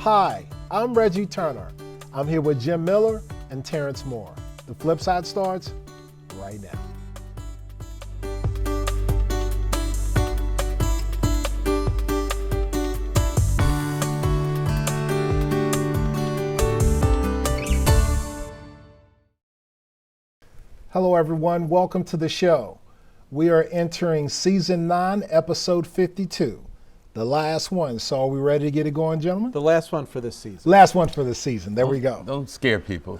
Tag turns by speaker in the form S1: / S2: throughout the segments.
S1: Hi, I'm Reggie Turner. I'm here with Jim Miller and Terrence Moore. The FlipSide starts right now. Hello everyone, welcome to the show. We are entering season 9, episode 52. The last one. So are we ready to get it going, gentlemen?
S2: The last one for this season.
S1: Last one for the season. There we go.
S3: Don't scare people.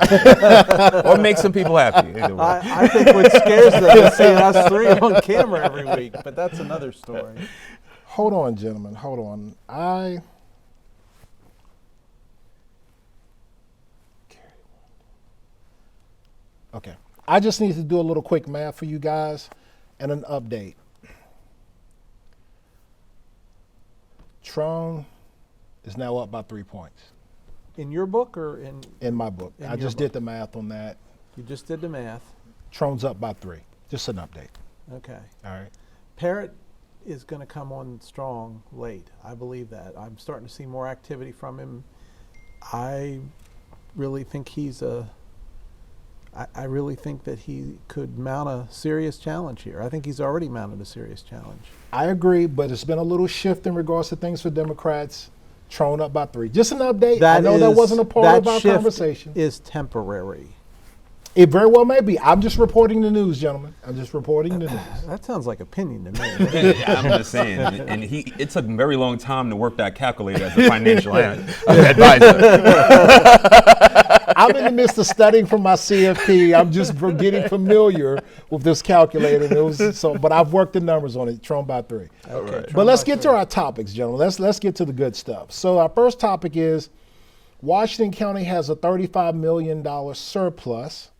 S3: Or make some people happy. Either way.
S2: I think what scares them is seeing us three on camera every week, but that's another story.
S1: Hold on, gentlemen. Hold on. Okay. I just need to do a little quick math for you guys and an update. Tron is now up by 3 points.
S2: In your book or
S1: in my book? I just did the math on that.
S2: You just did the math.
S1: Tron's up by 3. Just an update.
S2: Okay.
S1: All right.
S2: Parrot is going to come on strong late. I believe that. I'm starting to see more activity from him. I really think I really think that he could mount a serious challenge here. I think he's already mounted a serious challenge. I
S1: agree, but it's been a little shift in regards to things for Democrats. Tron up by 3. Just an update. I know that wasn't a part of our conversation.
S2: That shift is temporary.
S1: It very well may be. I'm just reporting the news, gentlemen. I'm just reporting the news.
S2: That sounds like opinion to me.
S3: I'm just saying. And it took a very long time to work that calculator as a financial advisor.
S1: I'm in the midst of studying for my CFP. I'm just getting familiar with this calculator. But I've worked the numbers on it. Tron by 3.
S2: Okay. Right.
S1: But let's get to our topics, gentlemen. Let's get to the good stuff. So our first topic is Washington County has a $35 million surplus.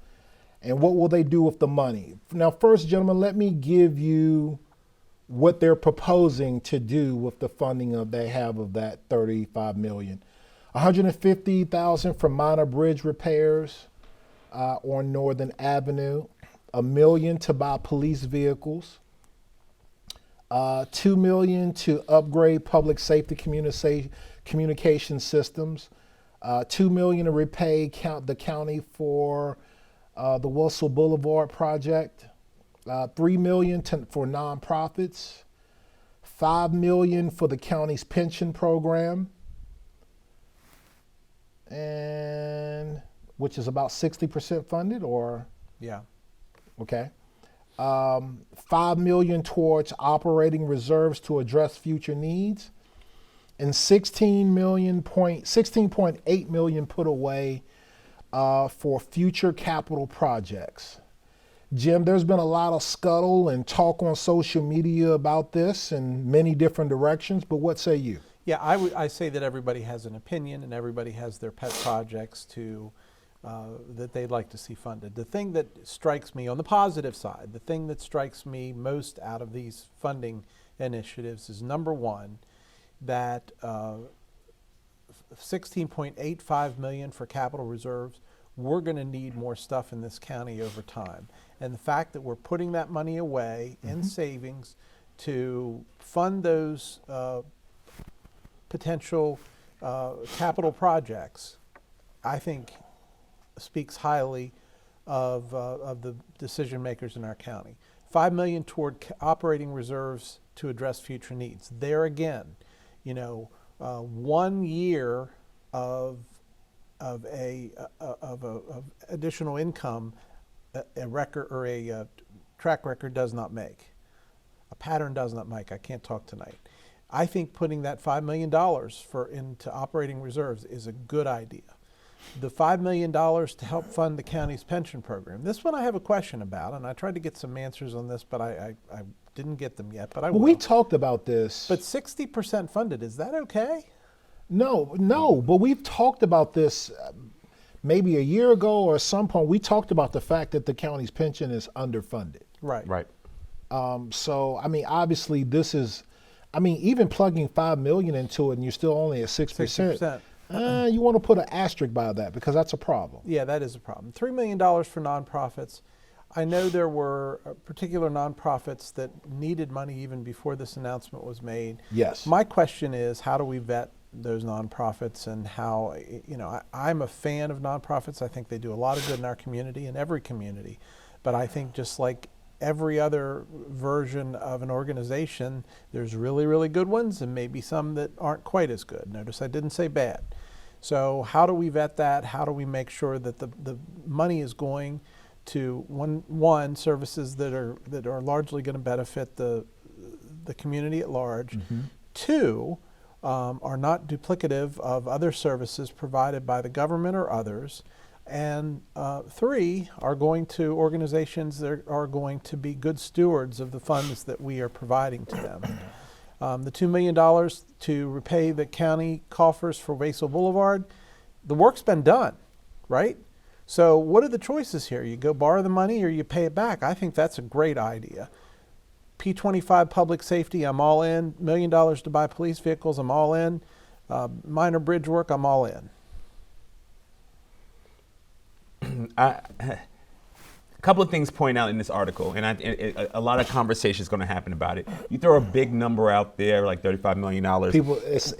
S1: And what will they do with the money? Now, first, gentlemen, let me give you what they're proposing to do with the funding they have of that $35 million. $150,000 for minor bridge repairs on Northern Avenue, $1 million to buy police vehicles, $2 million to upgrade public safety communication systems, $2 million to repay the county for the Wilson Boulevard project, $3 million for nonprofits, $5 million for the county's pension program, and which is about 60% funded, or
S2: yeah,
S1: okay. $5 million towards operating reserves to address future needs, and $16.8 million put away for future capital projects. Jim, there's been a lot of scuttle and talk on social media about this in many different directions, but what say you?
S2: Yeah, I say that everybody has an opinion and everybody has their pet projects that they'd like to see funded. The thing that strikes me on the positive side, the thing that strikes me most out of these funding initiatives is, number one, that $16.85 million for capital reserves. We're going to need more stuff in this county over time. And the fact that we're putting that money away in savings to fund those potential capital projects, I think speaks highly of the decision makers in our county. $5 million toward operating reserves to address future needs. There again, 1 year of additional income, a record or a track record does not make. A pattern does not make. I can't talk tonight. I think putting that $5 million into operating reserves is a good idea. The $5 million to help fund the county's pension program. This one I have a question about, and I tried to get some answers on this, but I didn't get them yet. But I will.
S1: We talked about this.
S2: But 60% funded, is that okay?
S1: No, but we've talked about this maybe a year ago or at some point. We talked about the fact that the county's pension is underfunded.
S2: Right.
S1: So, obviously this is, even plugging $5 million into it and you're still only at 6%. You want to put an asterisk by that because that's a problem.
S2: Yeah, that is a problem. $3 million for nonprofits. I know there were particular nonprofits that needed money even before this announcement was made.
S1: Yes.
S2: My question is, how do we vet those nonprofits and how, I'm a fan of nonprofits. I think they do a lot of good in our community, in every community. But I think just like every other version of an organization, there's really, really good ones and maybe some that aren't quite as good. Notice I didn't say bad. So how do we vet that? How do we make sure that the money is going to one services that are largely going to benefit the community at large,
S1: Mm-hmm.
S2: two, are not duplicative of other services provided by the government or others, and three, are going to organizations that are going to be good stewards of the funds that we are providing to them. The $2 million to repay the county coffers for Wasel Boulevard, the work's been done, right? So what are the choices here? You go borrow the money or you pay it back. I think that's a great idea. P25 public safety, I'm all in. $1 million to buy police vehicles, I'm all in. Minor bridge work, I'm all in.
S3: A couple of things point out in this article, and a lot of conversation is going to happen about it. You throw a big number out there, like $35 million.
S1: People,
S3: it's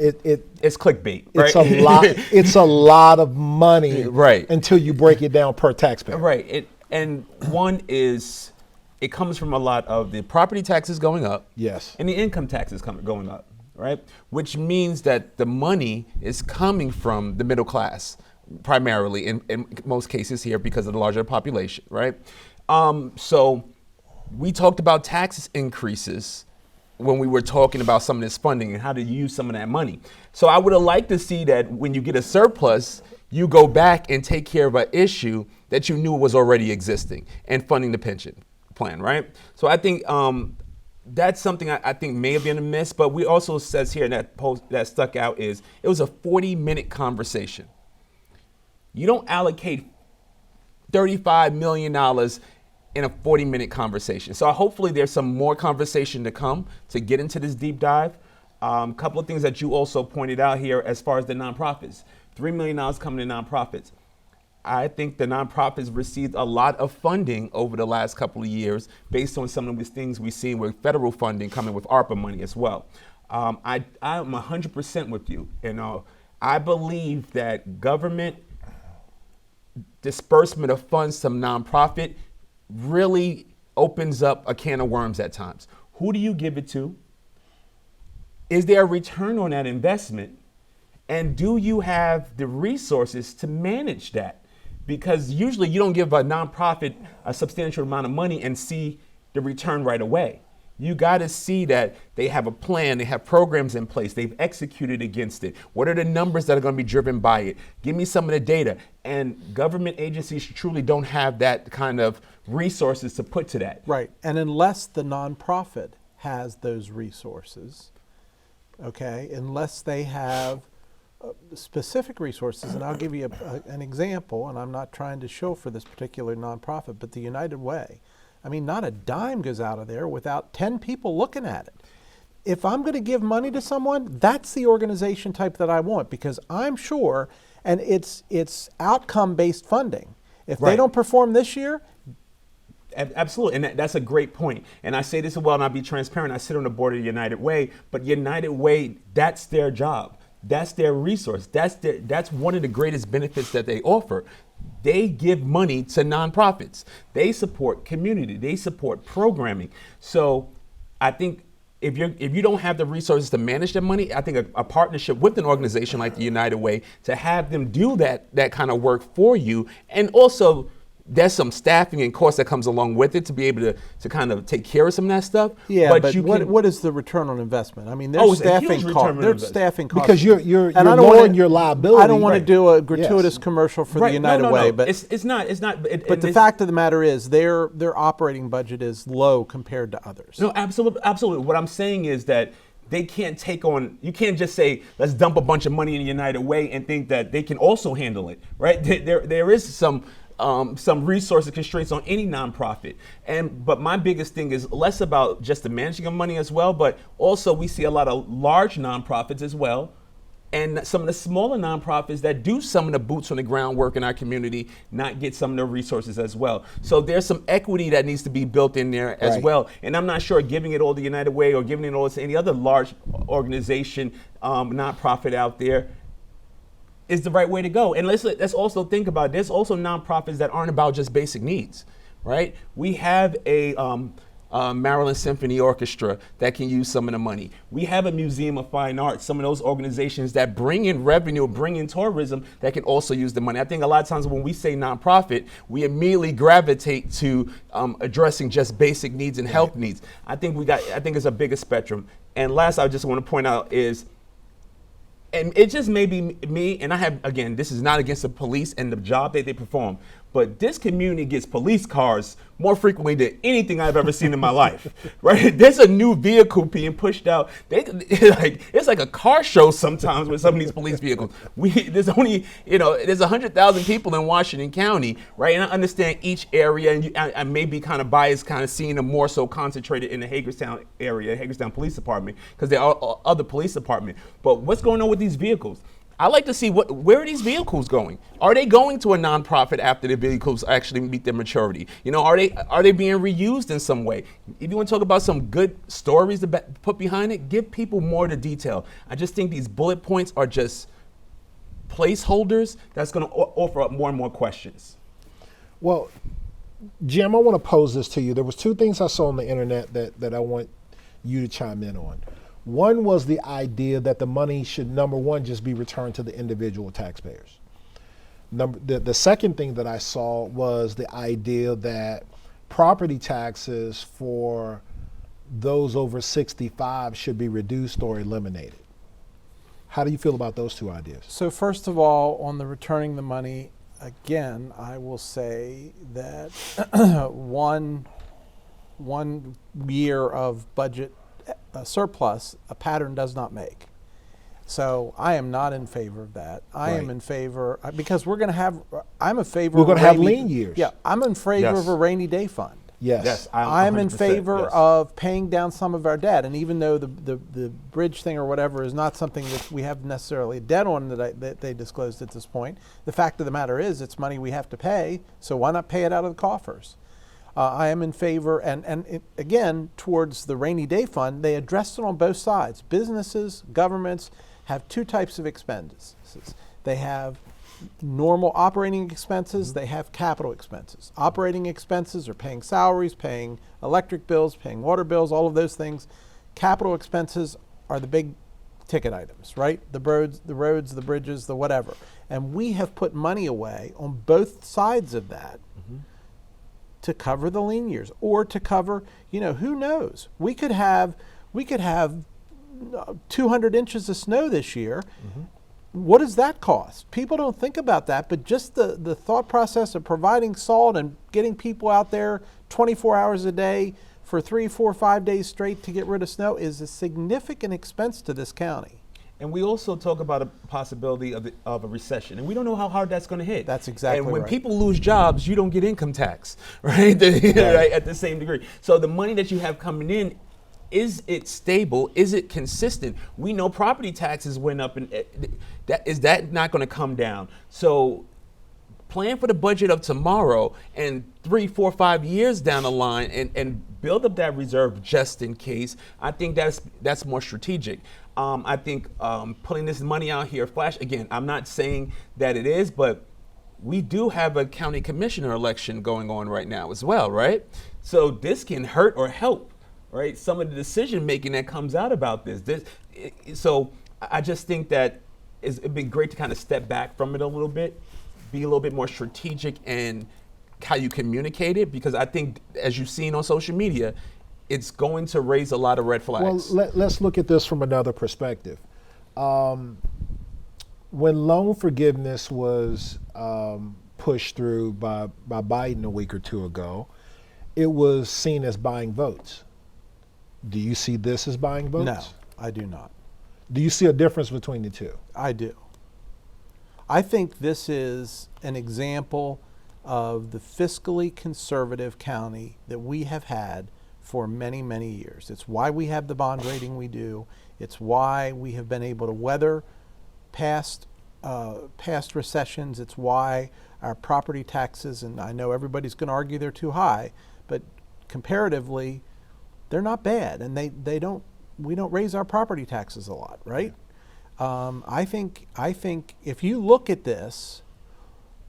S3: clickbait, right?
S1: It's a lot. It's a lot of money,
S3: right?
S1: Until you break it down per taxpayer,
S3: right? And one is, it comes from a lot of the property taxes going up,
S1: yes,
S3: and the income taxes going up, right? Which means that the money is coming from the middle class, primarily in most cases here because of the larger population, right? So we talked about tax increases when we were talking about some of this funding and how to use some of that money. So I would have liked to see that when you get a surplus, you go back and take care of an issue that you knew was already existing and funding the pension plan, right? So I think that's something I think may have been a miss, but we also says here in that post that stuck out is it was a 40-minute conversation. You don't allocate $35 million in a 40-minute conversation. So hopefully there's some more conversation to come to get into this deep dive. A couple of things that you also pointed out here as far as the nonprofits. $3 million coming to nonprofits. I think the nonprofits received a lot of funding over the last couple of years based on some of these things we've seen with federal funding coming with ARPA money as well. I'm 100% with you. I believe that government disbursement of funds to nonprofit really opens up a can of worms at times. Who do you give it to? Is there a return on that investment? And do you have the resources to manage that? Because usually you don't give a nonprofit a substantial amount of money and see the return right away. You got to see that they have a plan, they have programs in place, they've executed against it. What are the numbers that are going to be driven by it? Give me some of the data. And government agencies truly don't have that kind of resources to put to that.
S2: Right, and unless the nonprofit has those resources, okay, unless they have specific resources, and I'll give you an example, and I'm not trying to show for this particular nonprofit, but the United Way. I mean, not a dime goes out of there without 10 people looking at it. If I'm going to give money to someone, that's the organization type that I want, because I'm sure, and it's outcome-based funding. If
S3: Right.
S2: they don't perform this year,
S3: Absolutely, and that's a great point. And I say this as well, and I'll be transparent. I sit on the board of the United Way, but United Way, that's their job. That's their resource. That's one of the greatest benefits that they offer. They give money to nonprofits. They support community. They support programming. So I think if you don't have the resources to manage that money, I think a partnership with an organization like the United Way to have them do that kind of work for you, and also there's some staffing and cost that comes along with it to be able to kind of take care of some of that stuff.
S2: yeah, but what is the return on investment? I mean, there's
S3: it's a
S2: staffing
S3: huge return
S2: costs.
S3: on
S2: There's
S3: investment.
S2: staffing costs.
S1: because you're
S2: And I don't
S1: lowering
S2: wanna-
S1: your liability.
S2: I don't want to
S3: Right.
S2: do a gratuitous
S1: Yes.
S2: commercial for
S3: right,
S2: the United
S3: no,
S2: Way,
S3: no.
S2: but
S3: it's not.
S2: but the fact of the matter is their operating budget is low compared to others.
S3: No, absolutely. What I'm saying is that they can't take on, you can't just say, let's dump a bunch of money in the United Way and think that they can also handle it, right? There is some resources constraints on any nonprofit. But my biggest thing is less about just the managing of money as well, but also we see a lot of large nonprofits as well. and some of the smaller nonprofits that do some of the boots on the ground work in our community not get some of the resources as well. So there's some equity that needs to be built in there as well. And I'm not sure giving it all to United Way or giving it all to any other large organization, nonprofit out there is the right way to go. And let's also think about it. There's also nonprofits that aren't about just basic needs, right? We have a Maryland Symphony Orchestra that can use some of the money. We have a Museum of Fine Arts, some of those organizations that bring in revenue, bring in tourism that can also use the money. I think a lot of times when we say nonprofit, we immediately gravitate to addressing just basic needs and health needs. I think it's a bigger spectrum. And last, I just want to point out is, and it just may be me, and I have, again, this is not against the police and the job that they perform, but this community gets police cars more frequently than anything I've ever seen in my life, right? There's a new vehicle being pushed out. It's like a car show sometimes with some of these police vehicles. There's only, there's 100,000 people in Washington County, right? And I understand each area, and I may be kind of biased, kind of seeing them more so concentrated in the Hagerstown area, Hagerstown Police Department, because there are other police departments. But what's going on with these vehicles? I like to see where are these vehicles going? Are they going to a nonprofit after the vehicles actually meet their maturity? Are they being reused in some way? If you want to talk about some good stories to put behind it, give people more to detail. I just think these bullet points are just placeholders that's going to offer up more and more questions.
S1: Well, Jim, I want to pose this to you. There was two things I saw on the internet that I want you to chime in on. One was the idea that the money should, number one, just be returned to the individual taxpayers. The second thing that I saw was the idea that property taxes for those over 65 should be reduced or eliminated. How do you feel about those two ideas?
S2: So first of all, on the returning the money, again, I will say that one year of budget surplus, a pattern does not make. So I am not in favor of that. I am in favor, because we're going to have, I'm in favor
S1: We're going to have lean years.
S2: Yeah, I'm in favor of a rainy day fund.
S1: Yes.
S2: I'm in favor of paying down some of our debt. And even though the bridge thing or whatever is not something that we have necessarily debt on that they disclosed at this point, the fact of the matter is it's money we have to pay, so why not pay it out of the coffers? I am in favor, and again, towards the rainy day fund, they addressed it on both sides. Businesses, governments have two types of expenses. They have normal operating expenses, they have capital expenses. Operating expenses are paying salaries, paying electric bills, paying water bills, all of those things. Capital expenses are the big ticket items, right? The roads, the bridges, the whatever. And we have put money away on both sides of that to cover the lean years, or to cover, who knows? We could have 200 inches of snow this year. What does that cost? People don't think about that, but just the thought process of providing salt and getting people out there 24 hours a day for 3, 4, 5 days straight to get rid of snow is a significant expense to this county.
S3: And we also talk about a possibility of a recession, and we don't know how hard that's going to hit.
S2: That's exactly right.
S3: And when people lose jobs, you don't get income tax, right? Right, at the same degree. So the money that you have coming in, is it stable? Is it consistent? We know property taxes went up, and is that not going to come down? So plan for the budget of tomorrow and 3, 4, 5 years down the line, and build up that reserve just in case. I think that's more strategic. I think putting this money out here, flash, again, I'm not saying that it is, but we do have a county commissioner election going on right now as well, right? So this can hurt or help, right? Some of the decision making that comes out about this. So I just think that it'd be great to kind of step back from it a little bit, be a little bit more strategic in how you communicate it, because I think, as you've seen on social media, it's going to raise a lot of red flags.
S1: Well, let's look at this from another perspective. When loan forgiveness was pushed through by Biden a week or two ago, it was seen as buying votes. Do you see this as buying votes?
S2: No, I do not.
S1: Do you see a difference between the two?
S2: I do. I think this is an example of the fiscally conservative county that we have had for many, many years. It's why we have the bond rating we do. It's why we have been able to weather past recessions. It's why our property taxes, and I know everybody's going to argue they're too high, but comparatively, they're not bad, and we don't raise our property taxes a lot, right? I think if you look at this,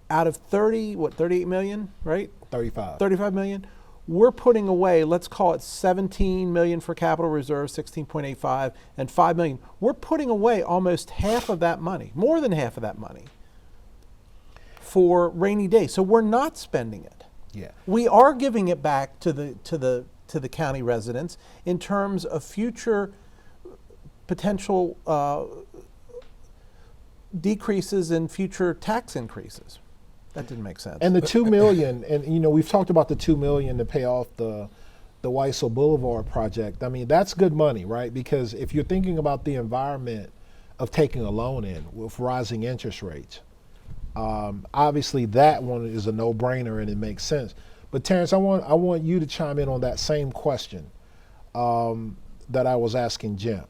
S2: out of 38 million, right? 35 million. We're putting away, let's call it 17 million for capital reserve, 16.85, and 5 million. We're putting away almost half of that money, more than half of that money, for rainy days. So we're not spending it.
S1: Yeah.
S2: We are giving it back to the county residents in terms of future potential decreases in future tax increases. That didn't make sense.
S1: And the $2 million, and we've talked about the $2 million to pay off the Weissel Boulevard project. I mean, that's good money, right? Because if you're thinking about the environment of taking a loan in with rising interest rates, obviously that one is a no-brainer and it makes sense. But Tereance, I want you to chime in on that same question that I was asking Jim.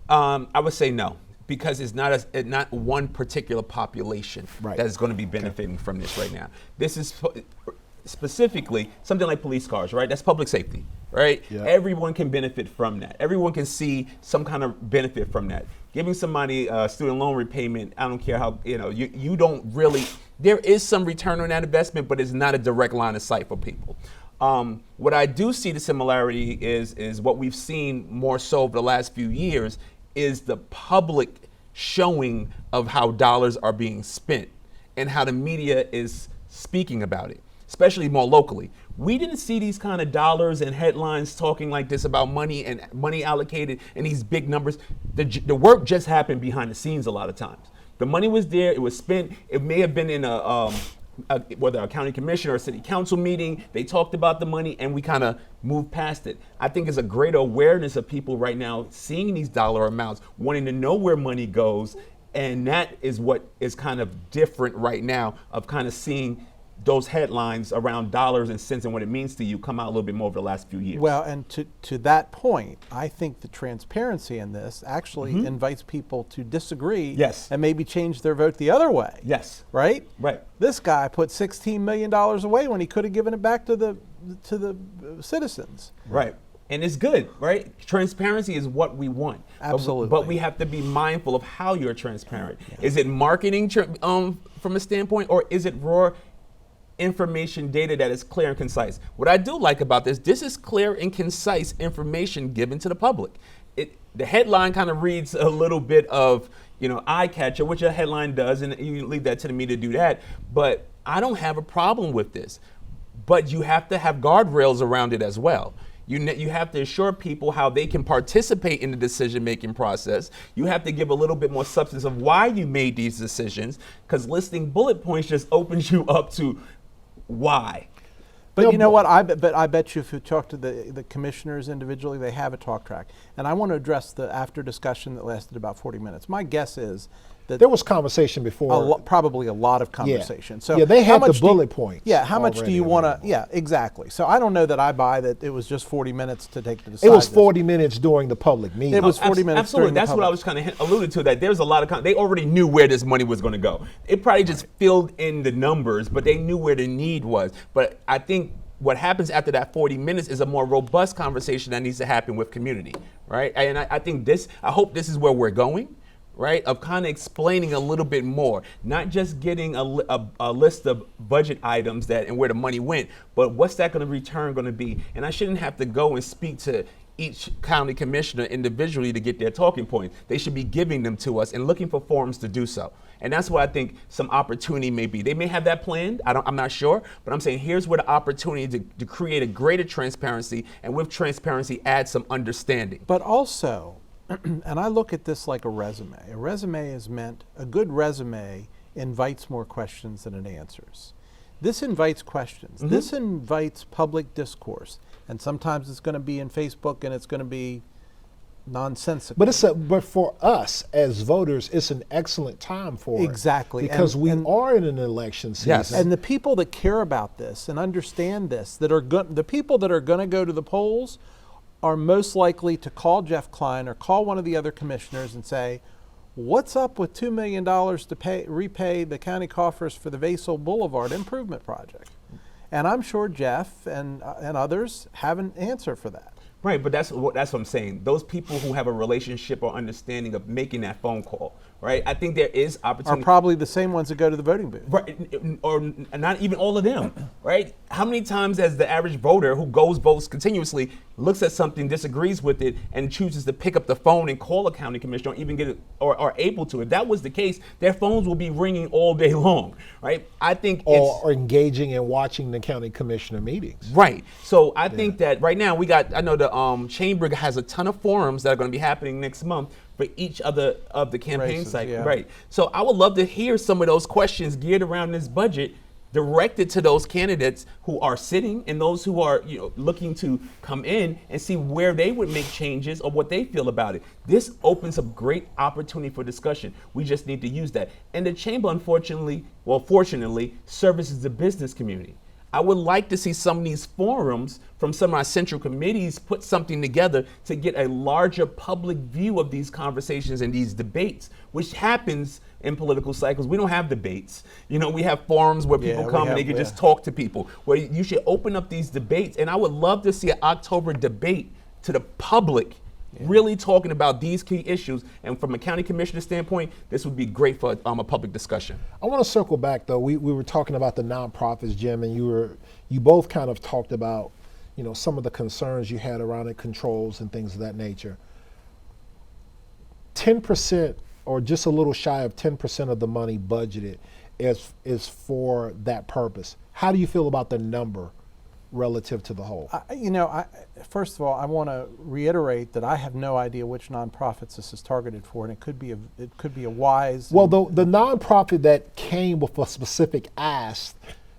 S3: I would say no, because it's not one particular population
S1: Right.
S3: that is going to be benefiting from this right now. This is specifically something like police cars, right? That's public safety, right?
S1: Yeah.
S3: Everyone can benefit from that. Everyone can see some kind of benefit from that. Giving somebody student loan repayment, I don't care how, you don't really, there is some return on that investment, but it's not a direct line of sight for people. What I do see the similarity is what we've seen more so over the last few years is the public showing of how dollars are being spent and how the media is speaking about it, especially more locally. We didn't see these kind of dollars and headlines talking like this about money and money allocated and these big numbers. The work just happened behind the scenes a lot of times. The money was there, it was spent. It may have been in whether a county commissioner or a city council meeting, they talked about the money and we kind of moved past it. I think it's a greater awareness of people right now seeing these dollar amounts, wanting to know where money goes, and that is what is kind of different right now, of kind of seeing those headlines around dollars and cents and what it means to you come out a little bit more over the last few years.
S2: Well, and to that point, I think the transparency in this actually invites people to disagree
S3: Yes.
S2: and maybe change their vote the other way.
S3: Yes.
S2: Right?
S3: Right.
S2: This guy put $16 million away when he could have given it back to the citizens.
S3: Right. And it's good, right? Transparency is what we want.
S2: Absolutely.
S3: But we have to be mindful of how you're transparent. Is it marketing from a standpoint, or is it raw information data that is clear and concise? What I do like about this is clear and concise information given to the public. The headline kind of reads a little bit of, eye catcher, which a headline does, and you leave that to the media to do that. But I don't have a problem with this. But you have to have guardrails around it as well. You have to assure people how they can participate in the decision-making process. You have to give a little bit more substance of why you made these decisions, because listing bullet points just opens you up to why.
S2: But you know what? I bet you if you talk to the commissioners individually, they have a talk track. And I want to address the after discussion that lasted about 40 minutes. My guess is that
S1: There was conversation before.
S2: probably a lot of conversation. So
S1: yeah, they
S2: how
S1: had the
S2: much
S1: bullet points.
S2: Yeah, how much do
S1: already
S2: you want to?
S1: available.
S2: Yeah, exactly. So I don't know that I buy that it was just 40 minutes to take to decide.
S1: It was
S2: this.
S1: 40 minutes during the public meeting.
S2: It was 40 minutes.
S3: Absolutely.
S2: during the
S3: That's what I
S2: public.
S3: was kind of alluded to, that there's a lot of, they already knew where this money was going to go. It probably just filled in the numbers, but they knew where the need was. But I think what happens after that 40 minutes is a more robust conversation that needs to happen with community, right? And I think I hope this is where we're going, right? Of kind of explaining a little bit more, not just getting a list of budget items and where the money went, but what's that going to return going to be? And I shouldn't have to go and speak to each county commissioner individually to get their talking points. They should be giving them to us and looking for forums to do so. And that's what I think some opportunity may be. They may have that planned, I'm not sure, but I'm saying here's where the opportunity to create a greater transparency, and with transparency add some understanding.
S2: But also, and I look at this like a resume. A resume is meant, a good resume invites more questions than it answers. This invites questions. This invites public discourse. And sometimes it's going to be in Facebook and it's going to be nonsensical.
S1: But for us as voters, it's an excellent time for it.
S2: Exactly.
S1: Because we are in an election season.
S3: Yes.
S2: And the people that care about this and understand this, the people that are going to go to the polls are most likely to call Jeff Klein or call one of the other commissioners and say, what's up with $2 million to repay the county coffers for the Vasel Boulevard improvement project? And I'm sure Jeff and others have an answer for that.
S3: Right, but that's what I'm saying. Those people who have a relationship or understanding of making that phone call, right? I think there is opportunity.
S2: Are probably the same ones that go to the voting booth.
S3: Right, or not even all of them, right? How many times has the average voter who votes continuously, looks at something, disagrees with it, and chooses to pick up the phone and call a county commissioner, or even get it, or are able to? If that was the case, their phones will be ringing all day long, right? I think
S1: or engaging and watching the county commissioner meetings.
S3: Right. So I think that right now I know the Chamber has a ton of forums that are going to be happening next month for each of the campaign
S2: Races,
S3: cycle.
S2: yeah.
S3: Right. So I would love to hear some of those questions geared around this budget, directed to those candidates who are sitting and those who are looking to come in, and see where they would make changes or what they feel about it. This opens up great opportunity for discussion. We just need to use that. And the Chamber, fortunately, services the business community. I would like to see some of these forums from some of our central committees put something together to get a larger public view of these conversations and these debates, which happens in political cycles. We don't have debates. We have forums where people come and they can just talk to people, where you should open up these debates. And I would love to see an October debate to the public, really talking about these key issues. And from a county commissioner standpoint, this would be great for a public discussion.
S1: I want to circle back though. We were talking about the nonprofits, Jim, and you both kind of talked about some of the concerns you had around it, controls and things of that nature. 10% or just a little shy of 10% of the money budgeted is for that purpose. How do you feel about the number relative to the whole?
S2: First of all, I want to reiterate that I have no idea which nonprofits this is targeted for, and it could be a wise.
S1: Well, the nonprofit that came with a specific ask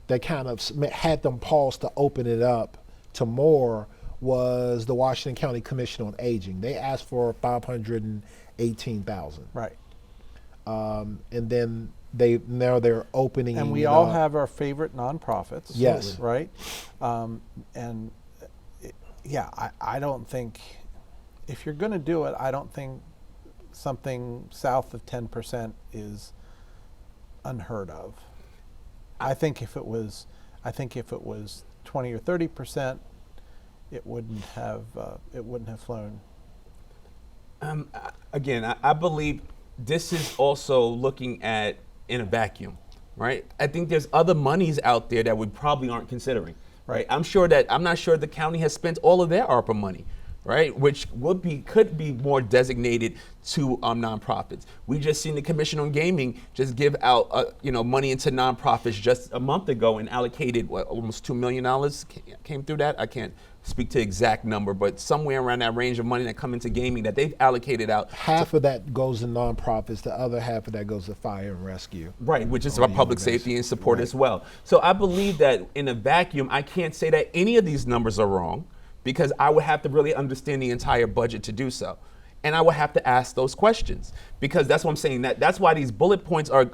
S1: that kind of had them pause to open it up to more was the Washington County Commission on Aging. They asked for $518,000.
S2: Right.
S1: And then they're opening.
S2: And we all have our favorite nonprofits.
S1: Yes.
S2: Right. I don't think, if you're going to do it, I don't think something south of 10% is unheard of. I think if it was 20 or 30%, it wouldn't have flown.
S3: Again, I believe this is also looking at in a vacuum, right? I think there's other monies out there that we probably aren't considering, right? I'm not sure the county has spent all of their ARPA money, right? Which could be more designated to nonprofits. We just seen the Commission on Gaming just give out money into nonprofits just a month ago and allocated almost $2 million came through that. I can't speak to the exact number, but somewhere around that range of money that come into gaming that they've allocated out.
S1: Half of that goes to nonprofits, the other half of that goes to fire and rescue.
S3: Right, which is about public safety and support as well. So I believe that in a vacuum, I can't say that any of these numbers are wrong, because I would have to really understand the entire budget to do so. And I would have to ask those questions, because that's what I'm saying. That's why these bullet points are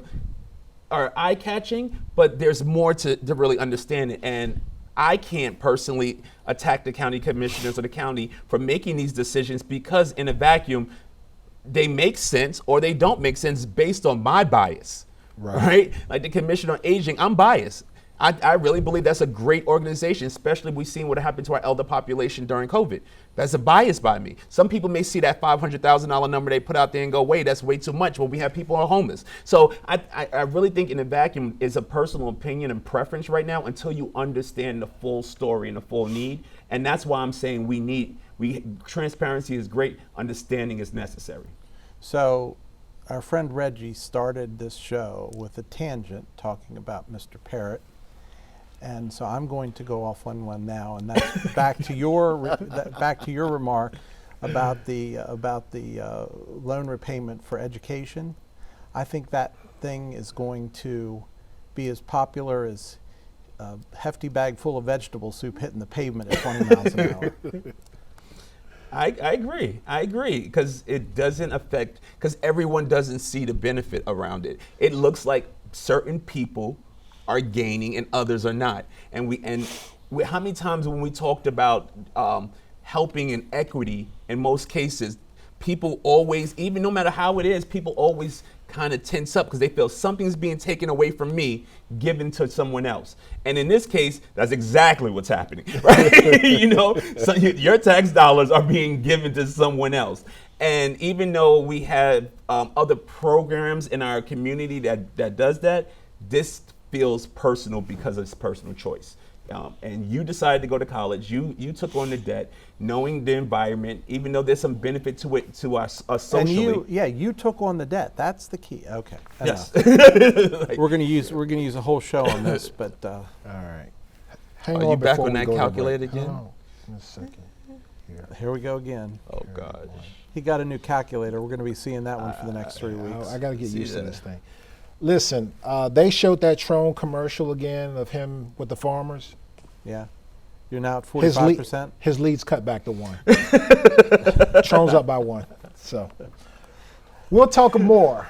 S3: eye-catching, but there's more to really understand it. And I can't personally attack the county commissioners or the county for making these decisions, because in a vacuum, they make sense or they don't make sense based on my bias, right? Like the Commission on Aging, I'm biased. I really believe that's a great organization, especially we've seen what happened to our elder population during COVID. That's a bias by me. Some people may see that $500,000 number they put out there and go, wait, that's way too much. Well, we have people who are homeless. So I really think in a vacuum is a personal opinion and preference right now until you understand the full story and the full need. And that's why I'm saying transparency is great, understanding is necessary.
S2: So our friend Reggie started this show with a tangent talking about Mr. Parrott. And so I'm going to go off on one now, and that's back to your remark about the loan repayment for education. I think that thing is going to be as popular as a hefty bag full of vegetable soup hitting the pavement at 20 miles an hour.
S3: I agree, because it doesn't affect, because everyone doesn't see the benefit around it. It looks like certain people are gaining and others are not. And how many times when we talked about helping in equity, in most cases, people always, even no matter how it is, people always kind of tense up because they feel something's being taken away from me, given to someone else. And in this case, that's exactly what's happening, right? So your tax dollars are being given to someone else. And even though we have other programs in our community that does that, this feels personal because it's personal choice. And you decided to go to college. You took on the debt, knowing the environment, even though there's some benefit to it to us socially.
S2: And you took on the debt. That's the key. Okay.
S3: Yes.
S2: We're gonna use a whole show on this, but
S1: All right. Hang
S3: Are
S1: on
S3: you back
S1: before
S3: on
S1: we
S3: that
S1: go to
S3: calculator
S1: break.
S3: again?
S1: Oh, in a second.
S2: here we go again.
S3: Oh gosh.
S2: He got a new calculator. We're going to be seeing that one for the next 3 weeks.
S1: I got to get
S3: See
S1: used to
S3: that.
S1: this thing. Listen, they showed that Tron commercial again of him with the farmers.
S2: Yeah. You're now at
S1: His
S2: 45%.
S1: his lead's cut back to 1. Tron's up by 1. So we'll talk more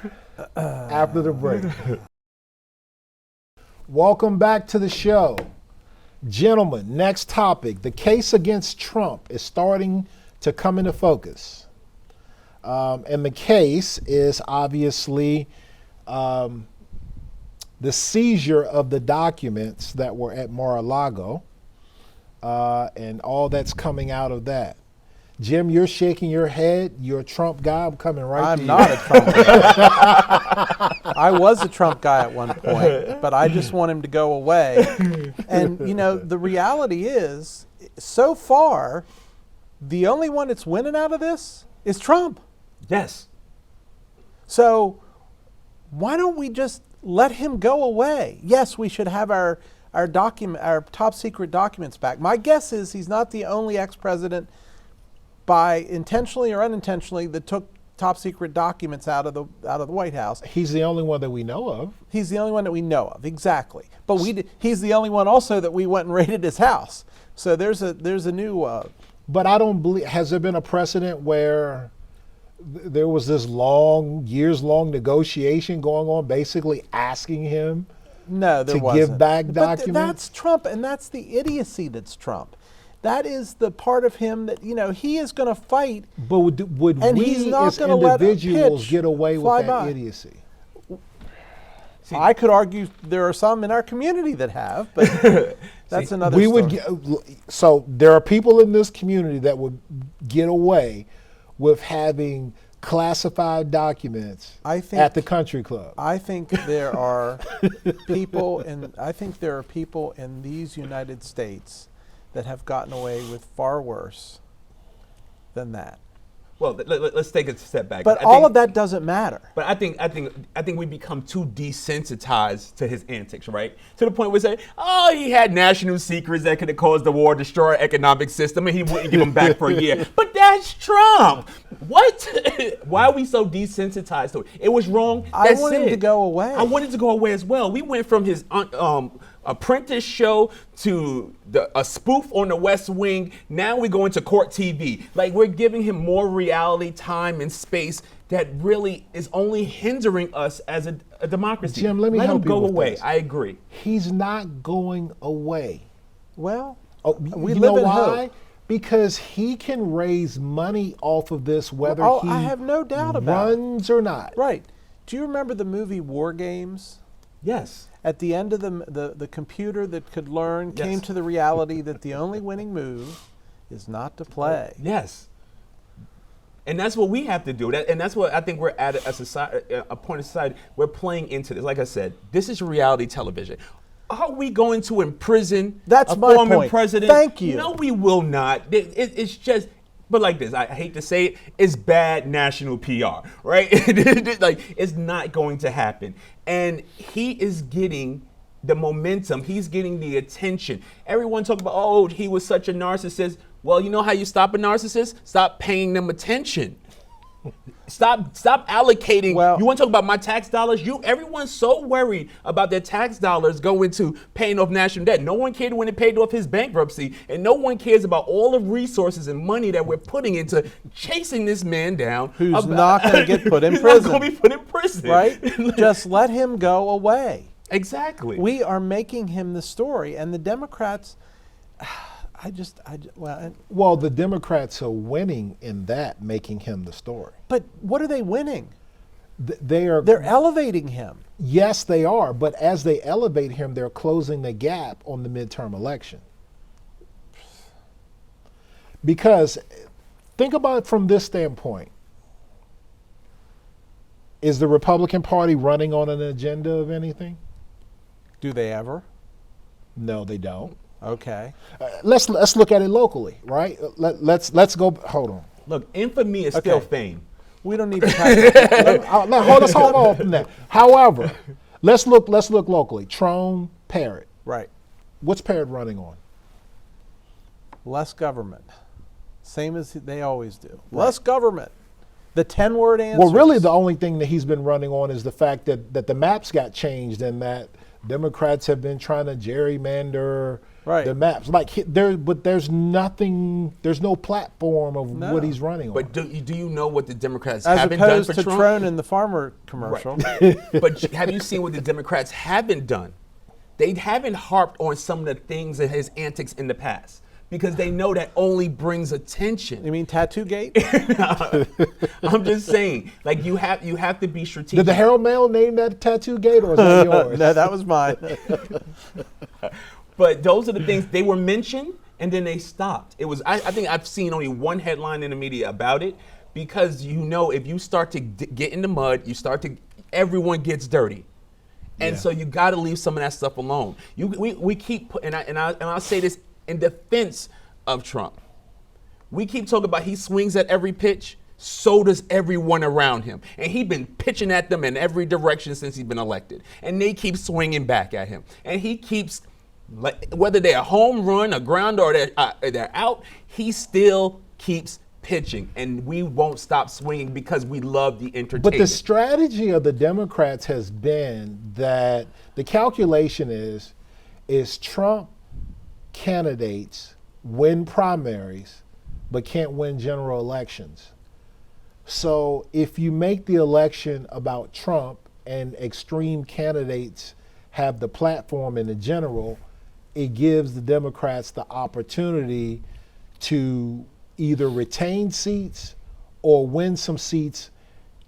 S1: after the break. Welcome back to the show. Gentlemen, next topic. The case against Trump is starting to come into focus. And the case is obviously the seizure of the documents that were at Mar-a-Lago and all that's coming out of that. Jim, you're shaking your head. You're a Trump guy. I'm coming right to you.
S2: I'm not a Trump guy. I was a Trump guy at one point, but I just want him to go away. And, the reality is, so far, the only one that's winning out of this is Trump.
S3: Yes.
S2: So why don't we just let him go away? Yes, we should have our top secret documents back. My guess is he's not the only ex-president, by intentionally or unintentionally, that took top secret documents out of the White House.
S1: He's the only one that we know of.
S2: He's the only one that we know of, exactly. But he's the only one also that we went and raided his house. So there's a new.
S1: But I don't believe. Has there been a precedent where there was this years-long negotiation going on, basically asking him
S2: No, there
S1: to
S2: wasn't.
S1: give back
S2: But
S1: documents?
S2: that's Trump, and that's the idiocy that's Trump. That is the part of him that, he is going to fight.
S1: But would
S2: And he's
S1: we
S2: not
S1: as
S2: gonna let a
S1: individuals
S2: pitch
S1: get away with
S2: fly
S1: that
S2: by.
S1: idiocy?
S2: I could argue there are some in our community that have, but that's another story.
S1: So there are people in this community that would get away with having classified documents at the country club.
S2: I think there are people in these United States that have gotten away with far worse than that.
S3: Well, let's take a step back.
S2: But all of that doesn't matter.
S3: But I think we become too desensitized to his antics, right? To the point where we say, oh, he had national secrets that could have caused the war, destroy our economic system, and he wouldn't give them back for a year. But that's Trump. What? Why are we so desensitized to it? It was wrong.
S2: I want him to go away.
S3: I wanted to go away as well. We went from his Apprentice show to a spoof on the West Wing. Now we go into court TV. Like, we're giving him more reality, time, and space that really is only hindering us as a democracy.
S1: Jim, let me help
S3: him go
S1: you with
S3: away.
S1: this.
S3: I agree.
S1: He's not going away.
S2: Well,
S1: We
S2: live
S1: know
S2: in
S1: why?
S2: hope.
S1: Because he can raise money off of this, whether he
S2: I have no doubt about it.
S1: runs or not.
S2: Right. Do you remember the movie War Games?
S3: Yes.
S2: At the end of the computer that could learn came to the reality that the only winning move is not to play.
S3: Yes. And that's what we have to do. And that's what I think we're at a society, a point of society. We're playing into this. Like I said, this is reality television. Are we going to imprison
S2: That's
S3: a
S2: my
S3: former
S2: point.
S3: president?
S2: Thank you.
S3: No, we will not. It's just, but like this, I hate to say it, it's bad national PR, right? Like, it's not going to happen. And he is getting the momentum. He's getting the attention. Everyone talk about, oh, he was such a narcissist. Well, you know how you stop a narcissist? Stop paying them attention. Stop allocating.
S2: Well,
S3: you want to talk about my tax dollars? Everyone's so worried about their tax dollars going to paying off national debt. No one cared when it paid off his bankruptcy, and no one cares about all the resources and money that we're putting into chasing this man down.
S2: Who's not going to get put in
S3: He's
S2: prison.
S3: not going to be put in prison.
S2: Right? Just let him go away.
S3: Exactly.
S2: We are making him the story, and the Democrats,
S1: Well, the Democrats are winning in that, making him the story.
S2: but what are they winning?
S1: They're
S2: elevating him.
S1: Yes, they are. But as they elevate him, they're closing the gap on the midterm election. Because think about it from this standpoint. Is the Republican Party running on an agenda of anything?
S2: Do they ever?
S1: No, they don't.
S2: Okay.
S1: Let's look at it locally, right? Let's go. Hold on.
S3: Look, infamy is still fame.
S2: We don't need to.
S1: Hold on from that. However, let's look locally. Trone, Parrott.
S2: Right.
S1: What's Parrott running on?
S2: Less government. Same as they always do. Right. Less government. The 10-word answer.
S1: Well, really, the only thing that he's been running on is the fact that the maps got changed and that Democrats have been trying to gerrymander the maps. But there's nothing. There's no platform of what he's running on.
S3: But do you know what the Democrats
S2: as
S3: haven't done for
S2: opposed to
S3: Trump?
S2: Trone in the farmer commercial.
S3: Right. But have you seen what the Democrats haven't done? They haven't harped on some of the things of his antics in the past, because they know that only brings attention.
S2: You mean Tattoo-gate?
S3: I'm just saying, like you have to be strategic.
S1: Did the Herald Mail name that Tattoo-gate, or is that yours?
S2: No, that was mine.
S3: But those are the things, they were mentioned and then they stopped. It was I think I've seen only one headline in the media about it, because if you start to get in the mud, everyone gets dirty. And so you got to leave some of that stuff alone. We keep and I'll say this in defense of Trump. We keep talking about he swings at every pitch. So does everyone around him. And he's been pitching at them in every direction since he's been elected. And they keep swinging back at him. And he keeps, whether they're a home run, a ground, or they're out, he still keeps pitching. And we won't stop swinging because we love the entertainment.
S1: But the strategy of the Democrats has been that the calculation is Trump candidates win primaries but can't win general elections. So if you make the election about Trump and extreme candidates have the platform in the general, it gives the Democrats the opportunity to either retain seats or win some seats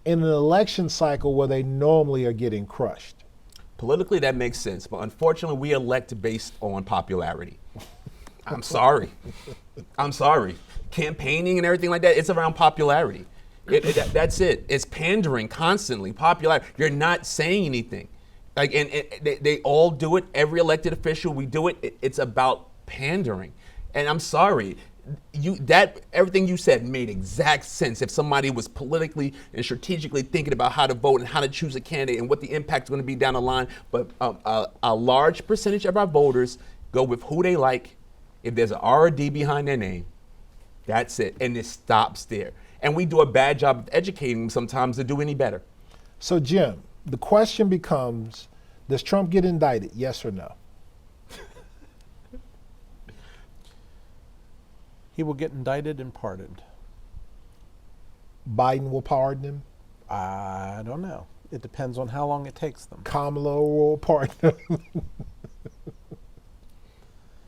S1: in an election cycle where they normally are getting crushed.
S3: Politically, that makes sense, but unfortunately, we elect based on popularity. I'm sorry. Campaigning and everything like that, it's around popularity. That's it. It's pandering constantly. Popularity. You're not saying anything. And they all do it. Every elected official, we do it. It's about pandering. And I'm sorry. Everything you said made exact sense if somebody was politically and strategically thinking about how to vote and how to choose a candidate and what the impact is going to be down the line. But a large percentage of our voters go with who they like. If there's an R or D behind their name, that's it. And it stops there. And we do a bad job of educating them sometimes to do any better.
S1: So, Jim, the question becomes, does Trump get indicted, yes or no?
S2: He will get indicted and pardoned.
S1: Biden will pardon him?
S2: I don't know. It depends on how long it takes them.
S1: Kamala will pardon him?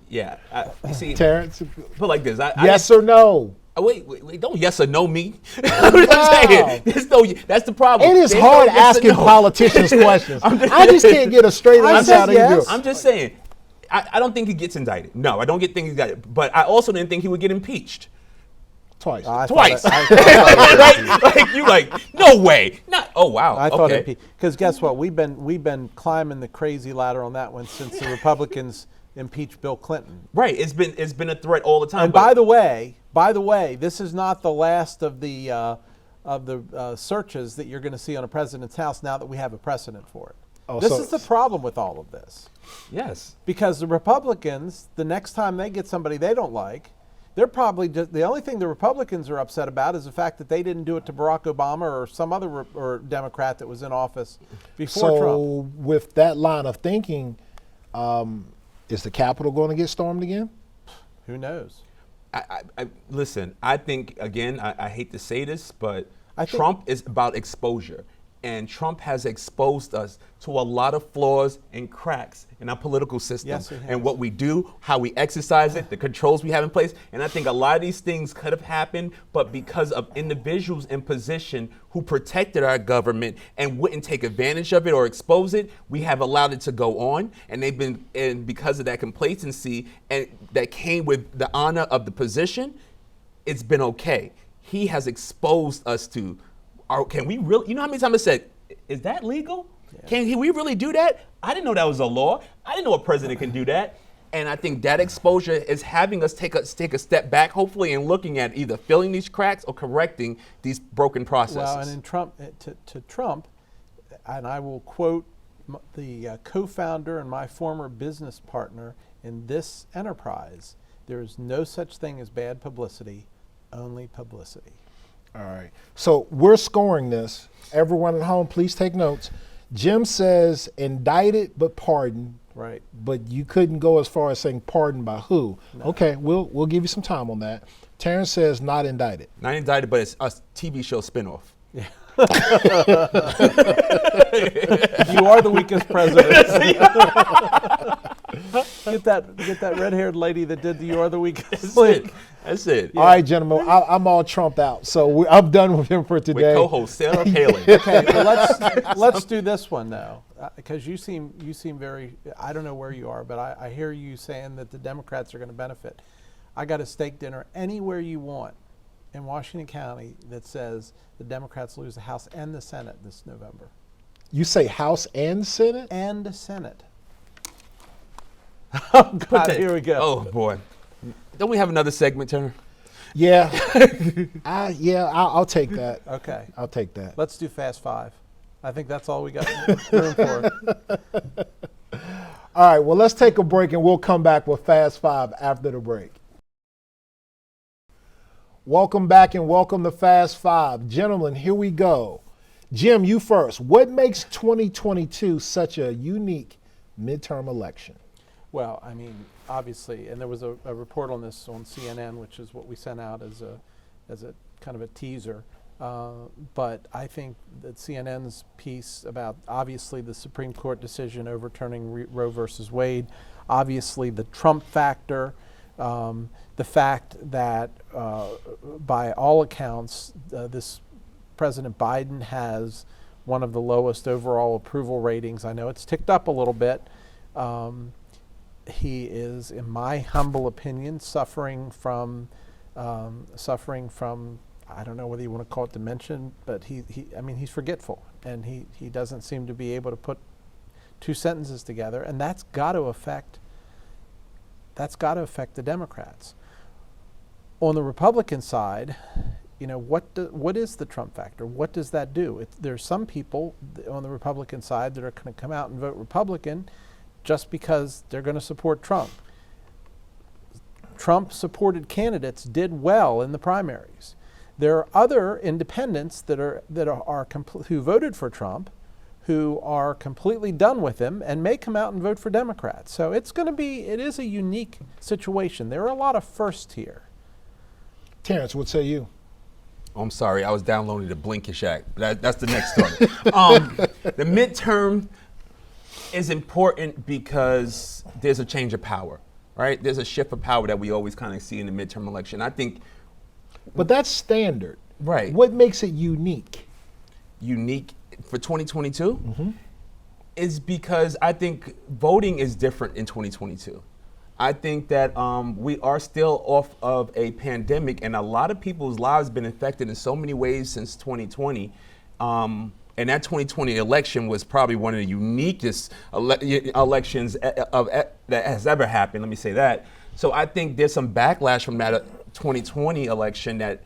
S3: Yeah. You see,
S1: Terrence?
S3: put like this.
S1: Yes or no?
S3: Wait, don't yes or no me. I'm saying, that's the problem.
S1: It is hard asking politicians questions. I just can't get a straight answer out of you.
S3: I'm just saying, I don't think he gets indicted. No, I don't think he got it. But I also didn't think he would get impeached.
S1: Twice.
S3: Twice. No way. Not. Oh wow.
S2: I thought because guess what? We've been climbing the crazy ladder on that one since the Republicans impeached Bill Clinton.
S3: Right. It's been a threat all the time.
S2: And by the way, this is not the last of the searches that you're going to see on a president's house now that we have a precedent for it. This is the problem with all of this.
S3: Yes.
S2: Because the Republicans, the next time they get somebody they don't like, they're probably the only thing the Republicans are upset about is the fact that they didn't do it to Barack Obama or some other or Democrat that was in office before Trump.
S1: So with that line of thinking, is the Capitol going to get stormed again?
S2: Who knows?
S3: Listen, I think, again, I hate to say this, but Trump is about exposure. And Trump has exposed us to a lot of flaws and cracks in our political system.
S2: Yes, he has.
S3: And what we do, how we exercise it, the controls we have in place. And I think a lot of these things could have happened, but because of individuals in position who protected our government and wouldn't take advantage of it or expose it, we have allowed it to go on. And because of that complacency and that came with the honor of the position, it's been okay. He has exposed us to, can we really, you know how many times I said, is that legal? Yeah. Can we really do that? I didn't know that was a law. I didn't know a president can do that. And I think that exposure is having us take a step back, hopefully, and looking at either filling these cracks or correcting these broken processes.
S2: Well, and in Trump, to Trump, and I will quote the co-founder and my former business partner in this enterprise, there is no such thing as bad publicity, only publicity.
S1: All right. So we're scoring this. Everyone at home, please take notes. Jim says indicted but pardoned.
S2: Right.
S1: But you couldn't go as far as saying pardoned by who.
S2: No.
S1: Okay, we'll give you some time on that. Terrence says not indicted.
S3: Not indicted, but it's a TV show spinoff.
S2: Yeah. You are the weakest president. Get that red-haired lady that did the "You Are the Weakest."
S3: That's it.
S1: Yeah. All right, gentlemen, I'm all trumped out, so I'm done with him for today.
S3: With co-host Sarah Palin.
S2: Okay, well, let's do this one now, because you seem very. I don't know where you are, but I hear you saying that the Democrats are going to benefit. I got a steak dinner anywhere you want in Washington County that says the Democrats lose the House and the Senate this November.
S1: You say House and Senate?
S2: And Senate. Oh, God, here we go.
S3: Oh, boy. Don't we have another segment, Turner?
S1: Yeah. I'll take that.
S2: Okay.
S1: I'll take that.
S2: Let's do Fast Five. I think that's all we got room for.
S1: All right, well, let's take a break and we'll come back with Fast Five after the break. Welcome back and welcome to Fast Five. Gentlemen, here we go. Jim, you first. What makes 2022 such a unique midterm election?
S2: Well, I mean, obviously, and there was a report on this on CNN, which is what we sent out as a kind of a teaser. But I think that CNN's piece about obviously the Supreme Court decision overturning Roe versus Wade, obviously the Trump factor, the fact that by all accounts, this President Biden has one of the lowest overall approval ratings. I know it's ticked up a little bit. He is, in my humble opinion, suffering from I don't know whether you want to call it dementia, but he's forgetful, and he doesn't seem to be able to put two sentences together, and that's got to affect the Democrats. On the Republican side, you know, what is the Trump factor? What does that do? There's some people on the Republican side that are going to come out and vote Republican just because they're going to support Trump. Trump-supported candidates did well in the primaries. There are other independents who voted for Trump, who are completely done with him and may come out and vote for Democrats. So it is a unique situation. There are a lot of firsts here.
S1: Terrence, what say you?
S3: Oh, I'm sorry, I was downloading the Blinkish Act. That's the next story. The midterm is important because there's a change of power, right? There's a shift of power that we always kind of see in the midterm election. I think.
S1: But that's standard.
S3: Right.
S1: What makes it unique?
S3: Unique for 2022 is because I think voting is different in 2022. I think that we are still off of a pandemic, and a lot of people's lives have been affected in so many ways since 2020. And that 2020 election was probably one of the uniquest elections that has ever happened. Let me say that. So I think there's some backlash from that 2020 election that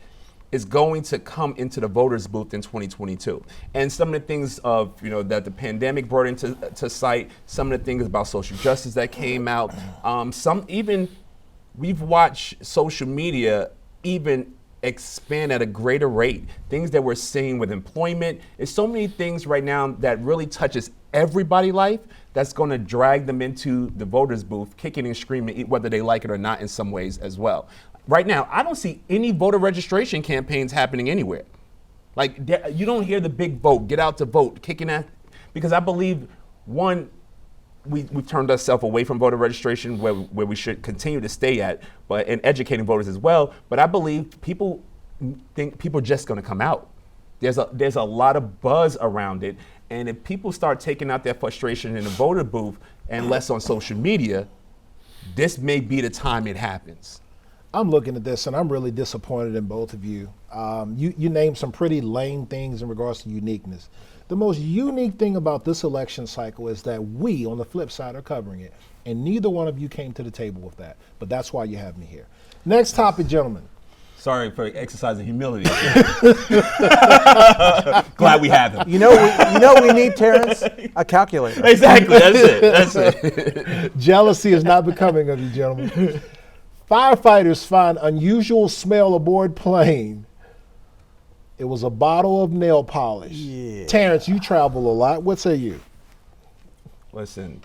S3: is going to come into the voters' booth in 2022. And some of the things that the pandemic brought into sight, some of the things about social justice that came out, we've watched social media even expand at a greater rate. Things that we're seeing with employment. There's so many things right now that really touches everybody's life that's going to drag them into the voters' booth, kicking and screaming, whether they like it or not in some ways as well. Right now, I don't see any voter registration campaigns happening anywhere. Like you don't hear the big vote, get out to vote, kicking at, because I believe one, we've turned ourselves away from voter registration where we should continue to stay at, but in educating voters as well. But I believe people think people are just going to come out. There's a lot of buzz around it, and if people start taking out their frustration in the voter booth and less on social media, this may be the time it happens.
S1: I'm looking at this and I'm really disappointed in both of you. You named some pretty lame things in regards to uniqueness. The most unique thing about this election cycle is that we, on the flip side, are covering it. And neither one of you came to the table with that. But that's why you have me here. Next topic, gentlemen.
S3: Sorry for exercising humility. Glad we have him.
S2: You know we need, Terrence? A calculator.
S3: Exactly, that's it.
S1: Jealousy is not becoming of you, gentlemen. Firefighters find unusual smell aboard plane. It was a bottle of nail polish.
S2: Yeah.
S1: Terrence, you travel a lot. What say you?
S3: Listen,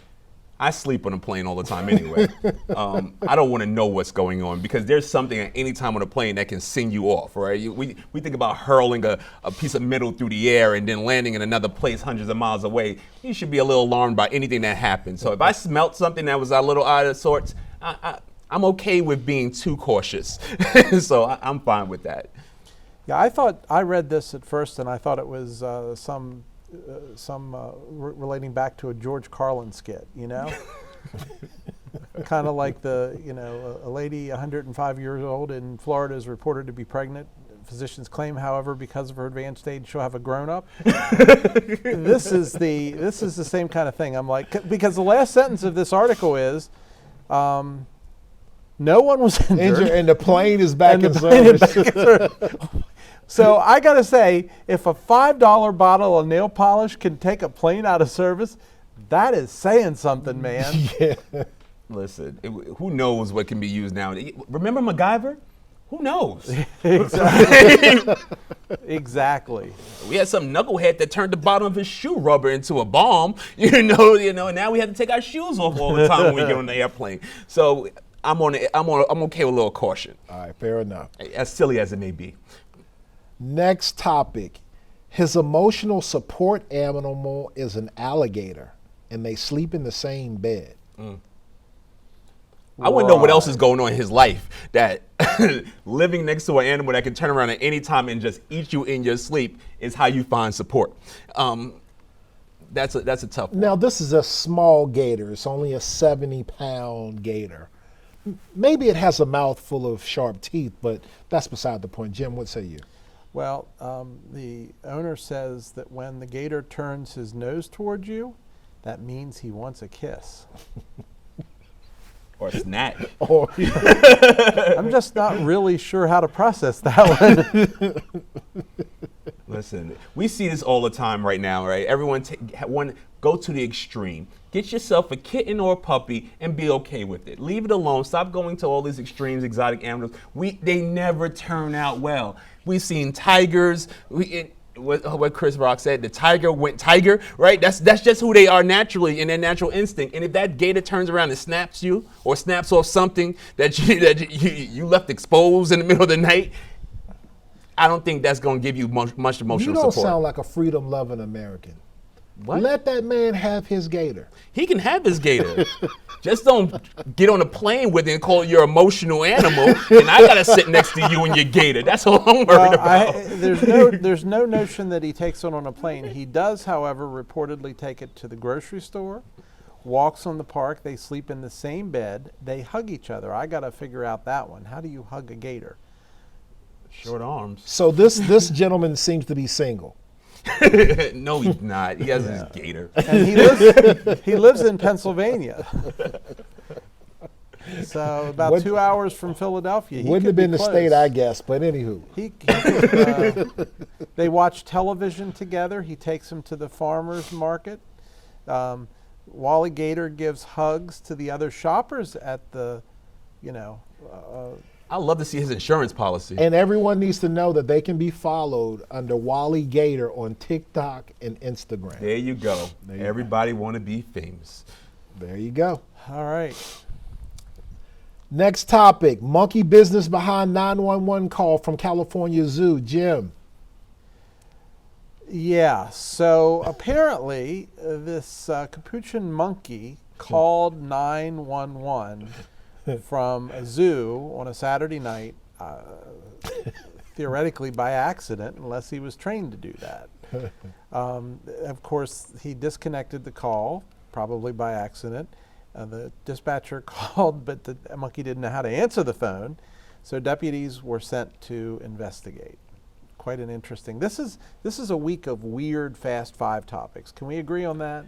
S3: I sleep on a plane all the time anyway. I don't want to know what's going on because there's something at any time on a plane that can send you off, right? We think about hurling a piece of metal through the air and then landing in another place hundreds of miles away. You should be a little alarmed by anything that happens. So if I smelt something that was a little out of sorts, I'm okay with being too cautious. So I'm fine with that.
S2: Yeah, I read this at first and I thought it was some relating back to a George Carlin skit, you know? Kind of like a lady 105 years old in Florida is reported to be pregnant. Physicians claim, however, because of her advanced age, she'll have a grown-up. This is the same kind of thing. I'm like, because the last sentence of this article is, no one was injured.
S1: And the plane is back in service.
S2: So I got to say, if a $5 bottle of nail polish can take a plane out of service, that is saying something, man.
S1: Yeah.
S3: Listen, who knows what can be used now? Remember MacGyver? Who knows?
S2: Exactly. Exactly.
S3: We had some knucklehead that turned the bottom of his shoe rubber into a bomb, and now we have to take our shoes off all the time when we get on the airplane. So I'm okay with a little caution.
S1: All right, fair enough.
S3: As silly as it may be.
S1: Next topic. His emotional support animal is an alligator, and they sleep in the same bed.
S3: I want to know what else is going on in his life that living next to an animal that can turn around at any time and just eat you in your sleep is how you find support. That's a tough one.
S1: Now, this is a small gator. It's only a 70-pound gator. Maybe it has a mouth full of sharp teeth, but that's beside the point. Jim, what say you?
S2: Well, the owner says that when the gator turns his nose towards you, that means he wants a kiss.
S3: Or a snack.
S2: I'm just not really sure how to process that one.
S3: Listen, we see this all the time right now, right? Everyone go to the extreme. Get yourself a kitten or a puppy and be okay with it. Leave it alone. Stop going to all these extremes, exotic animals. They never turn out well. We've seen tigers. What Chris Rock said, the tiger went tiger, right? That's just who they are naturally in their natural instinct. And if that gator turns around and snaps you or snaps off something that you left exposed in the middle of the night, I don't think that's going to give you much emotional support.
S1: You don't sound like a freedom-loving American.
S3: What?
S1: Let that man have his gator.
S3: He can have his gator. Just don't get on a plane with it and call it your emotional animal, and I gotta sit next to you and your gator. That's all I'm worried about.
S2: There's no notion that he takes it on a plane. He does, however, reportedly take it to the grocery store, walks on the park. They sleep in the same bed. They hug each other. I gotta figure out that one. How do you hug a gator?
S3: Short arms.
S1: So this gentleman seems to be single.
S3: No, he's not. He has his gator.
S2: And he lives in Pennsylvania. So about 2 hours from Philadelphia.
S1: Wouldn't have been the state, I guess, but anywho.
S2: They watch television together. He takes him to the farmer's market. Wally Gator gives hugs to the other shoppers at the,
S3: I'd love to see his insurance policy.
S1: And everyone needs to know that they can be followed under Wally Gator on TikTok and Instagram.
S3: There you go. Everybody want to be famous.
S1: There you go.
S2: All right.
S1: Next topic, monkey business behind 911 call from California Zoo. Jim.
S2: Yeah, so apparently this capuchin monkey called 911 from a zoo on a Saturday night, theoretically by accident, unless he was trained to do that. Of course, he disconnected the call, probably by accident. The dispatcher called, but the monkey didn't know how to answer the phone, so deputies were sent to investigate. Quite an interesting. This is a week of weird Fast Five topics. Can we agree on that?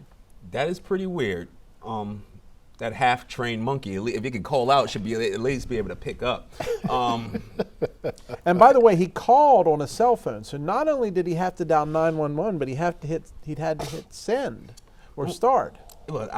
S3: That is pretty weird. That half-trained monkey, if he could call out, should be at least be able to pick up.
S2: And by the way, he called on a cell phone. So not only did he have to dial 911, but he'd had to hit send or start.
S3: Look,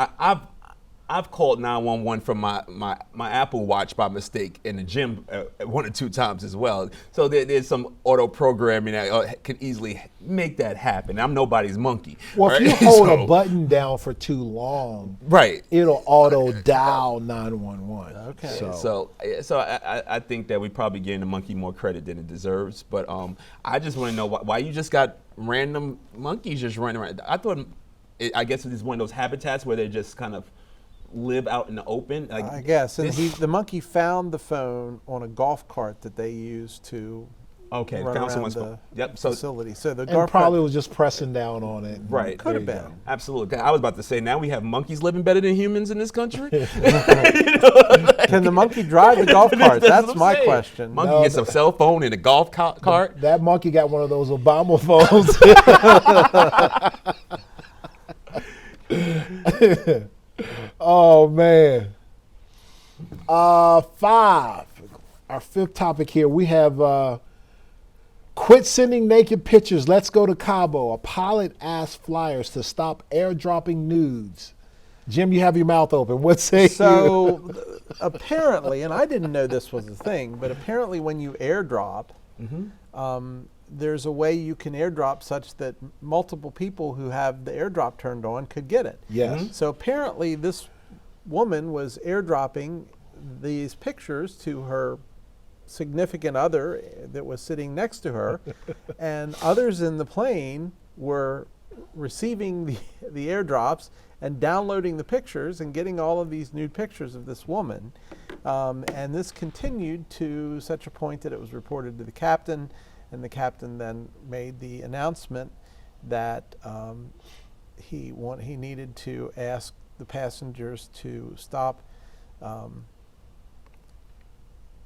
S3: I've called 911 from my Apple Watch by mistake in the gym 1 or 2 times as well. So there's some auto programming that can easily make that happen. I'm nobody's monkey.
S1: Well,
S3: right?
S1: if you hold a button down for too long,
S3: right,
S1: it'll auto dial 911.
S2: Okay.
S3: So I think that we probably giving the monkey more credit than it deserves. But I just want to know why you just got random monkeys just running around. I guess it's one of those habitats where they just kind of live out in the open. Like
S2: I guess. And the monkey found the phone on a golf cart that they used to run
S3: found
S2: around
S3: someone's
S2: the
S3: So
S2: facility. So the
S1: And
S2: golf
S1: probably
S2: cart,
S1: was just pressing down on it.
S3: Right.
S2: could have
S1: There you
S2: been.
S1: go.
S3: Absolutely. I was about to say, now we have monkeys living better than humans in this country.
S2: Can the monkey drive the golf cart?
S3: That's
S2: That's
S3: what I'm
S2: my
S3: saying.
S2: question.
S3: Monkey gets a cell phone and a golf cart.
S1: That monkey got one of those Obama phones. Oh man. 5. Our 5th topic here. We have quit sending naked pictures. Let's go to Cabo. A pilot asked flyers to stop airdropping nudes. Jim, you have your mouth open. What say you?
S2: So apparently, and I didn't know this was a thing, but apparently when you airdrop, there's a way you can airdrop such that multiple people who have the airdrop turned on could get it.
S1: Yes.
S2: So apparently this woman was airdropping these pictures to her significant other that was sitting next to her, and others in the plane were receiving the airdrops and downloading the pictures and getting all of these nude pictures of this woman. And this continued to such a point that it was reported to the captain, and the captain then made the announcement that he needed to ask the passengers to stop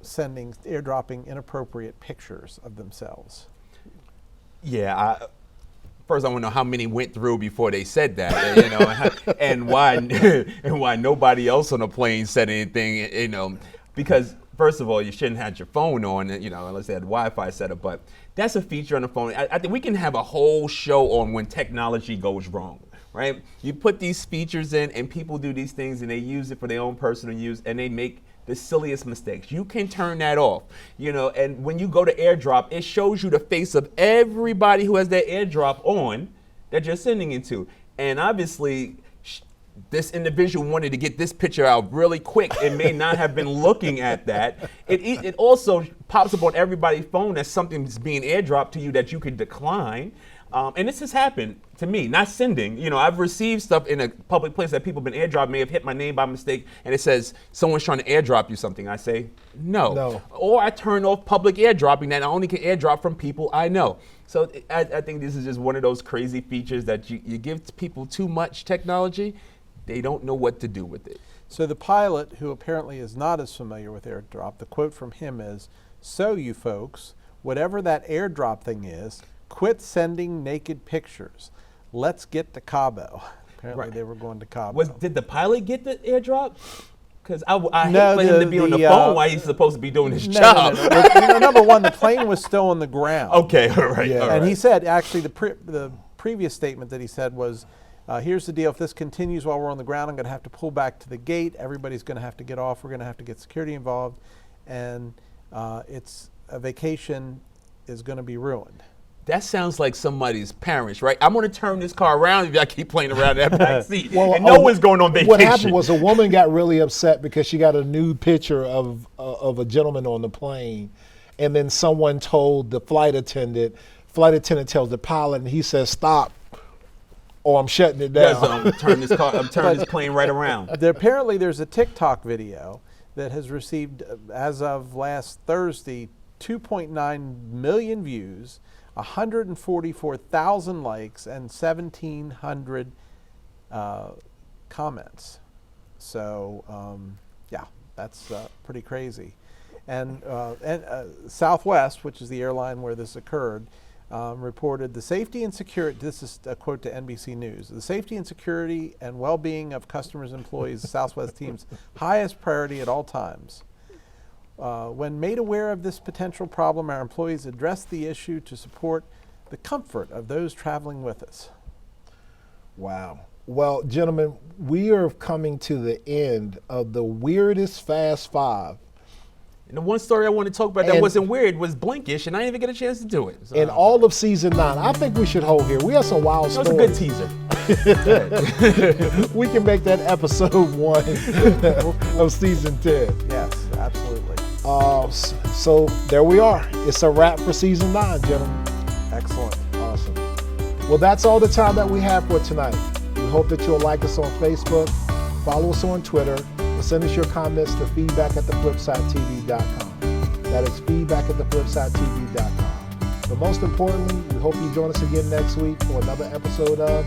S2: airdropping inappropriate pictures of themselves.
S3: Yeah. First, I want to know how many went through before they said that, and why nobody else on the plane said anything, because first of all, you shouldn't have your phone on, unless they had Wi-Fi set up. But that's a feature on the phone. I think we can have a whole show on when technology goes wrong, right? You put these features in, and people do these things, and they use it for their own personal use, and they make the silliest mistakes. You can turn that off, and when you go to airdrop, it shows you the face of everybody who has their airdrop on that you're sending it to. And obviously, this individual wanted to get this picture out really quick and may not have been looking at that. It also pops up on everybody's phone that something's being airdropped to you that you could decline. And this has happened to me, not sending. I've received stuff in a public place that people have been airdropped, may have hit my name by mistake, and it says someone's trying to airdrop you something. I say, no. Or I turn off public airdropping that I only can airdrop from people I know. So I think this is just one of those crazy features that you give people too much technology, they don't know what to do with it.
S2: So the pilot, who apparently is not as familiar with airdrop, the quote from him is, "So you folks, whatever that airdrop thing is, quit sending naked pictures. Let's get to Cabo." Apparently they were going to Cabo.
S3: Did the pilot get the airdrop? Because I
S2: No,
S3: hate for him to be on the phone while he's supposed to be doing his job.
S2: No. Number one, the plane was still on the ground.
S3: Okay, all right.
S1: Yeah.
S3: All
S2: And
S3: right.
S2: he said, actually, the previous statement that he said was, here's the deal. If this continues while we're on the ground, I'm going to have to pull back to the gate. Everybody's going to have to get off. We're going to have to get security involved. And it's a vacation is going to be ruined.
S3: That sounds like somebody's parents, right? I'm going to turn this car around if I keep playing around in that back seat. And no one's going on vacation.
S1: What happened was a woman got really upset because she got a nude picture of a gentleman on the plane, and then someone told the flight attendant, flight attendant tells the pilot, and he says, "Stop, or I'm shutting it down."
S3: I'm turning this plane right around.
S2: Apparently, there's a TikTok video that has received, as of last Thursday, 2.9 million views, 144,000 likes, and 1,700 comments. So, yeah, that's pretty crazy. And Southwest, which is the airline where this occurred, reported the safety and security, this is a quote to NBC News, the safety and security and well-being of customers and employees, Southwest team's highest priority at all times. When made aware of this potential problem, our employees addressed the issue to support the comfort of those traveling with us.
S1: Wow. Well, gentlemen, we are coming to the end of the weirdest Fast Five.
S3: And the one story I want to talk about that wasn't weird was Blinkish, and I didn't even get a chance to do it. So.
S1: In all of season 9, I think we should hold here. We have some wild stories.
S3: That was a good teaser.
S1: We can make that episode 1 of season 10.
S2: Yes, absolutely.
S1: So there we are. It's a wrap for season 9, gentlemen.
S2: Excellent.
S1: Awesome. Well, that's all the time that we have for tonight. We hope that you'll like us on Facebook, follow us on Twitter, and send us your comments to feedback@theflipsidetv.com. That is feedback@theflipsidetv.com. But most importantly, we hope you join us again next week for another episode of